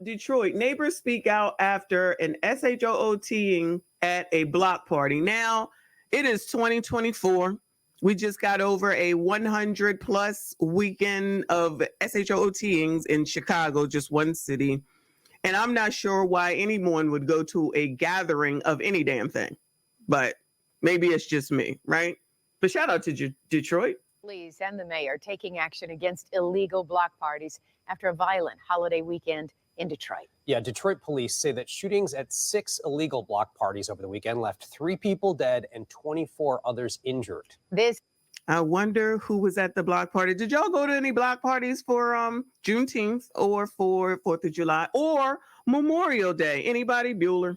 Detroit, neighbors speak out after an SHOOTing at a block party. Now, it is 2024. We just got over a 100 plus weekend of SHOOTings in Chicago, just one city. And I'm not sure why anyone would go to a gathering of any damn thing, but maybe it's just me, right? But shout out to Detroit. Police and the mayor taking action against illegal block parties after a violent holiday weekend in Detroit. Yeah, Detroit police say that shootings at 6 illegal block parties over the weekend left 3 people dead and 24 others injured. I wonder who was at the block party. Did y'all go to any block parties for Juneteenth or for 4th of July or Memorial Day? Anybody? Bueller?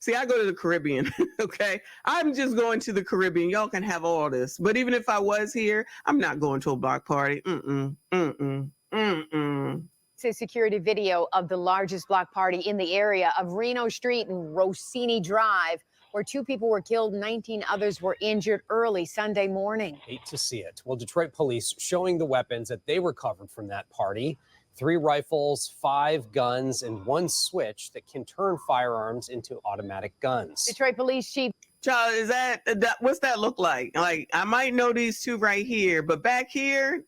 See, I go to the Caribbean, okay? I'm just going to the Caribbean. Y'all can have all this. But even if I was here, I'm not going to a block party. It's a security video of the largest block party in the area of Reno Street and Rossini Drive, where 2 people were killed, 19 others were injured early Sunday morning. Hate to see it. Well, Detroit police showing the weapons that they recovered from that party. 3 rifles, 5 guns, and 1 switch that can turn firearms into automatic guns. Detroit Police Chief. Child, is that what's that look like? Like, I might know these 2 right here, but back here,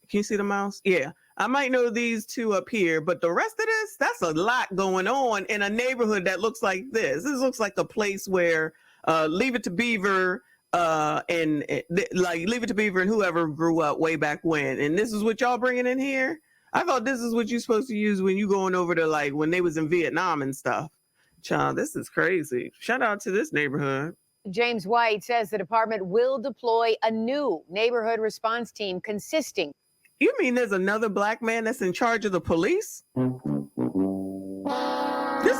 can you see the mouse? Yeah. I might know these 2 up here, but the rest of this, that's a lot going on in a neighborhood that looks like this. This looks like a place where Leave It to Beaver and Leave It to Beaver and whoever grew up way back when. And this is what y'all bringing in here? I thought this is what you're supposed to use when you going over to like when they was in Vietnam and stuff. Child, this is crazy. Shout out to this neighborhood. James White says the department will deploy a new neighborhood response team consisting. You mean there's another black man that's in charge of the police? That's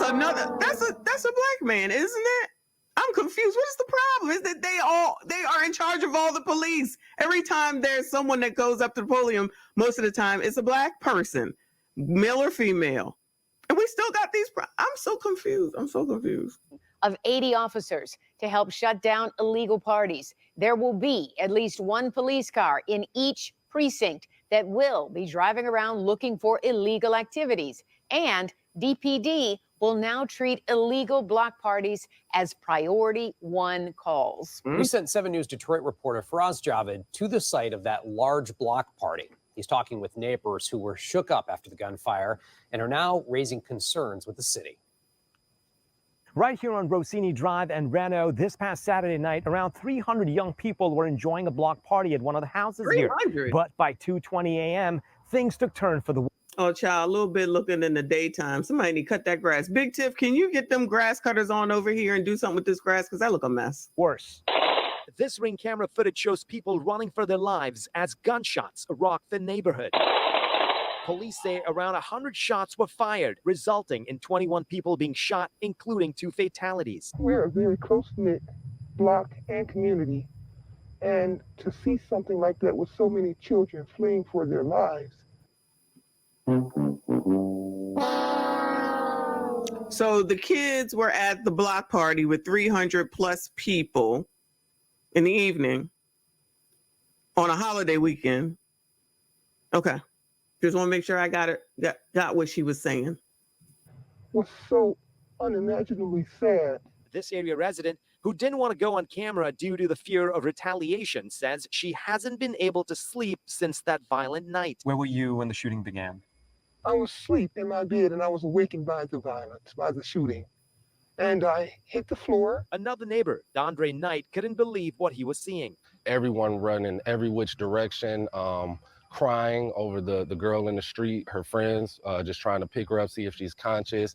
a black man, isn't it? I'm confused. What is the problem? Is that they are in charge of all the police. Every time there's someone that goes up to the podium, most of the time it's a black person, male or female. And we still got these. I'm so confused. Of 80 officers to help shut down illegal parties. There will be at least 1 police car in each precinct that will be driving around looking for illegal activities. And DPD will now treat illegal block parties as priority 1 calls. We sent 7 News Detroit reporter Faraz Javed to the site of that large block party. He's talking with neighbors who were shook up after the gunfire and are now raising concerns with the city. Right here on Rossini Drive and Reno, this past Saturday night, around 300 young people were enjoying a block party at one of the houses 300? here. But by 2:20 a.m., things took turn for the... Oh, child, a little bit looking in the daytime. Somebody need to cut that grass. Big Tiff, can you get them grass cutters on over here and do something with this grass? Because that look a mess. Worse. This Ring camera footage shows people running for their lives as gunshots rock the neighborhood. Police say around 100 shots were fired, resulting in 21 people being shot, including 2 fatalities. We're a very close-knit block and community, and to see something like that with so many children fleeing for their lives. So the kids were at the block party with 300 plus people in the evening on a holiday weekend. Okay. Just want to make sure I got what she was saying. What's so unimaginably sad. This area resident, who didn't want to go on camera due to the fear of retaliation, says she hasn't been able to sleep since that violent night. Where were you when the shooting began? I was asleep in my bed and I was awakened by the violence, by the shooting. And I hit the floor. Another neighbor, Dondre Knight, couldn't believe what he was seeing. Everyone running every which direction, crying over the girl in the street, her friends, just trying to pick her up, see if she's conscious.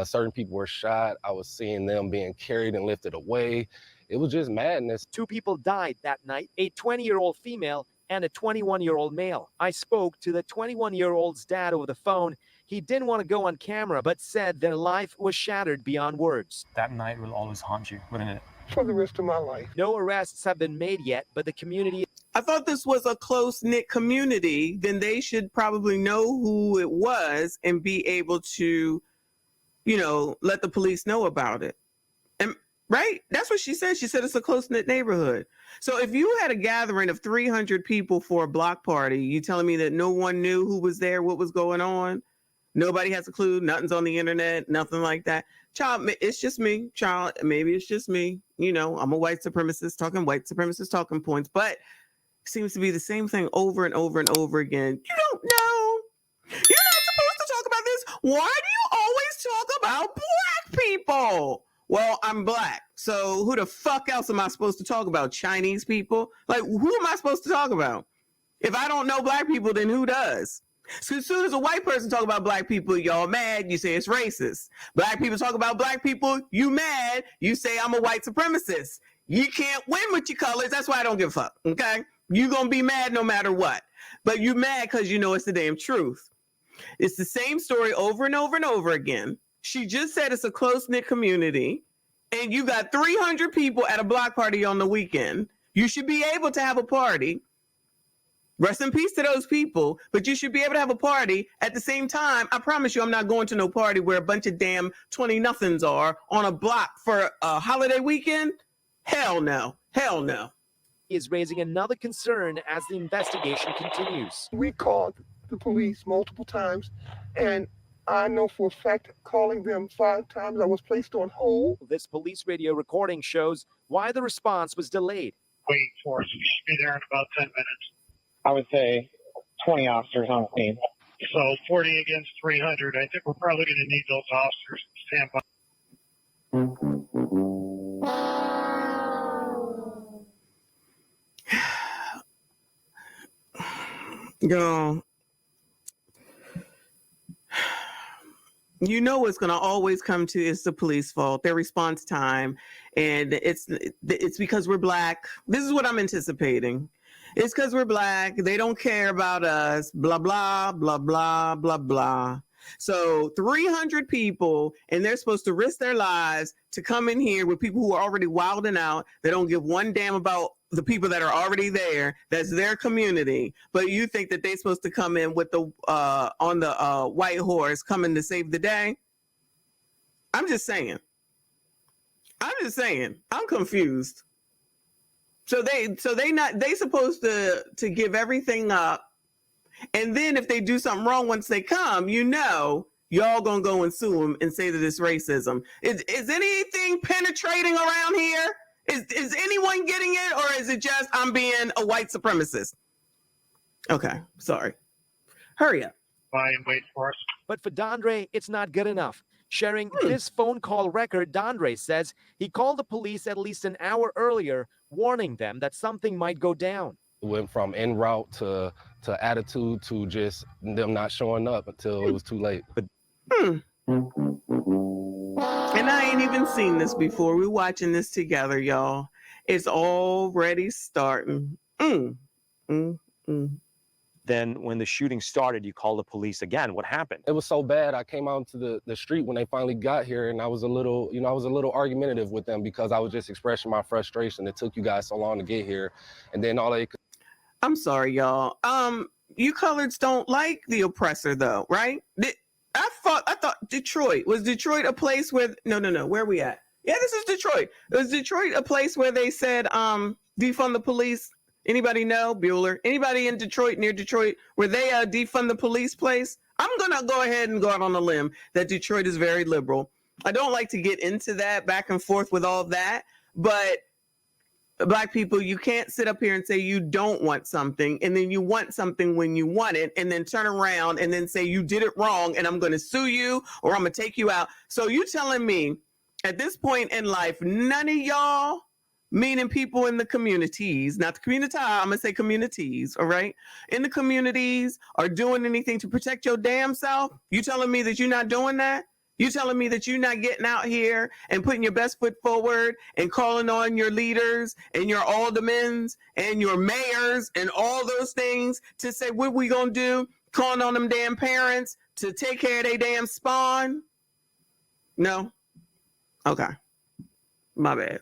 Certain people were shot. I was seeing them being carried and lifted away. It was just madness. 2 people died that night, a 20-year-old female and a 21-year-old male. I spoke to the 21-year-old's dad over the phone. He didn't want to go on camera, but said their life was shattered beyond words. That night will always haunt you, wouldn't it? For the rest of my life. No arrests have been made yet, but the community... I thought this was a close-knit community. Then they should probably know who it was and be able to, let the police know about it. And right? That's what she said. She said it's a close-knit neighborhood. So if you had a gathering of 300 people for a block party, you telling me that no one knew who was there, what was going on? Nobody has a clue. Nothing's on the internet. Nothing like that. Child, it's just me. Child, maybe it's just me. You know, I'm a white supremacist talking points, but it seems to be the same thing over and over and over again. You don't know. You're not supposed to talk about this. Why do you always talk about black people? Well, I'm black. So who the fuck else am I supposed to talk about? Chinese people? Like, who am I supposed to talk about? If I don't know black people, then who does? So as soon as a white person talk about black people, y'all mad, you say it's racist. Black people talk about black people, you mad, you say I'm a white supremacist. You can't win with your colors. That's why I don't give a fuck, okay? You're going to be mad no matter what. But you mad because you know it's the damn truth. It's the same story over and over and over again. She just said it's a close-knit community, and you got 300 people at a block party on the weekend. You should be able to have a party. Rest in peace to those people, but you should be able to have a party at the same time. I promise you, I'm not going to no party where a bunch of damn 20-nothings are on a block for a holiday weekend. Hell no. Hell no. Is raising another concern as the investigation continues. We called the police multiple times, and I know for a fact calling them 5 times I was placed on hold. This police radio recording shows why the response was delayed. Waiting for us. We should be there in about 10 minutes. I would say 20 officers on scene. So 40 against 300. I think we're probably going to need those officers to stand by. Girl, you know what's going to always come to is the police fault, their response time, and it's because we're black. This is what I'm anticipating. It's because we're black. They don't care about us. Blah, blah, blah, blah, blah, blah. So 300 people, and they're supposed to risk their lives to come in here with people who are already wilding out. They don't give one damn about the people that are already there. That's their community. But you think that they're supposed to come in with the on the white horse coming to save the day? I'm just saying. I'm confused. So they supposed to give everything up, and then if they do something wrong once they come, you know, y'all gonna go and sue them and say that it's racism. Is anything penetrating around here? Is anyone getting it, or is it just I'm being a white supremacist? Okay, sorry. Hurry up. And wait for us. But for Dondre, it's not good enough. Sharing this phone call record, Dondre says he called the police at least an hour earlier, warning them that something might go down. It went from en route to attitude to just them not showing up until it was too late. And I ain't even seen this before. We're watching this together, y'all. It's already starting. Then when the shooting started, you called the police again. What happened? It was so bad. I came out to the street when they finally got here, and I was a little argumentative with them because I was just expressing my frustration. It took you guys so long to get here, and then all they could. I'm sorry, y'all. You coloreds don't like the oppressor, though, right? I thought Detroit was Detroit a place where no. Where are we at? Yeah, this is Detroit. Was Detroit a place where they said defund the police? Anybody know, Bueller? Anybody in Detroit, near Detroit, where they defund the police place? I'm going to go ahead and go out on a limb that Detroit is very liberal. I don't like to get into that back and forth with all that, but black people, you can't sit up here and say you don't want something, and then you want something when you want it, and then turn around and then say you did it wrong, and I'm going to sue you, or I'm going to take you out. So you telling me at this point in life, none of y'all, meaning people in the communities, not the community, I'm going to say communities, all right? In the communities are doing anything to protect your damn self? You telling me that you're not doing that? You telling me that you're not getting out here and putting your best foot forward and calling on your leaders and your aldermans and your mayors and all those things to say, what we going to do? Calling on them damn parents to take care of their damn spawn? No? Okay. My bad.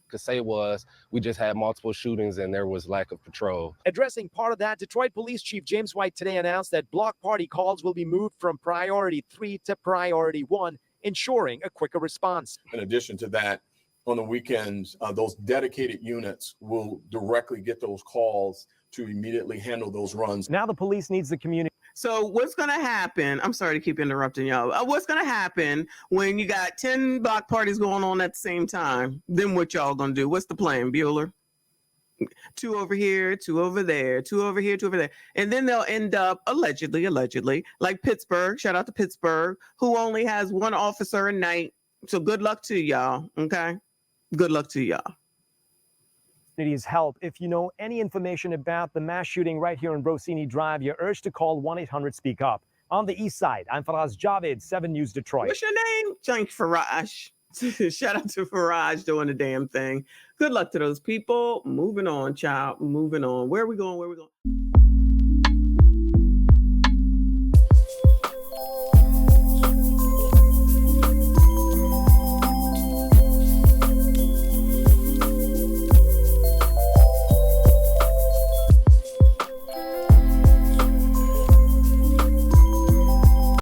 Could say was we just had multiple shootings and there was lack of patrol. Addressing part of that, Detroit Police Chief James White today announced that block party calls will be moved from priority 3 to priority 1, ensuring a quicker response. In addition to that, on the weekends, those dedicated units will directly get those calls to immediately handle those runs. Now the police needs the community. So what's going to happen? I'm sorry to keep interrupting y'all. What's going to happen when you got 10 block parties going on at the same time? Then what y'all going to do? What's the plan, Bueller? 2 over here, 2 over there, 2 over here, 2 over there. And then they'll end up allegedly, like Pittsburgh, shout out to Pittsburgh, who only has 1 officer a night. So good luck to y'all. Okay. Good luck to y'all. Community's help. If you know any information about the mass shooting right here on Rossini Drive, you're urged to call 1-800-SPEAK-UP. On the east side, I'm Faraz Javed, 7 News Detroit. What's your name? Junk Faraj. Shout out to Faraj doing the damn thing. Good luck to those people. Moving on, child. Moving on. Where are we going?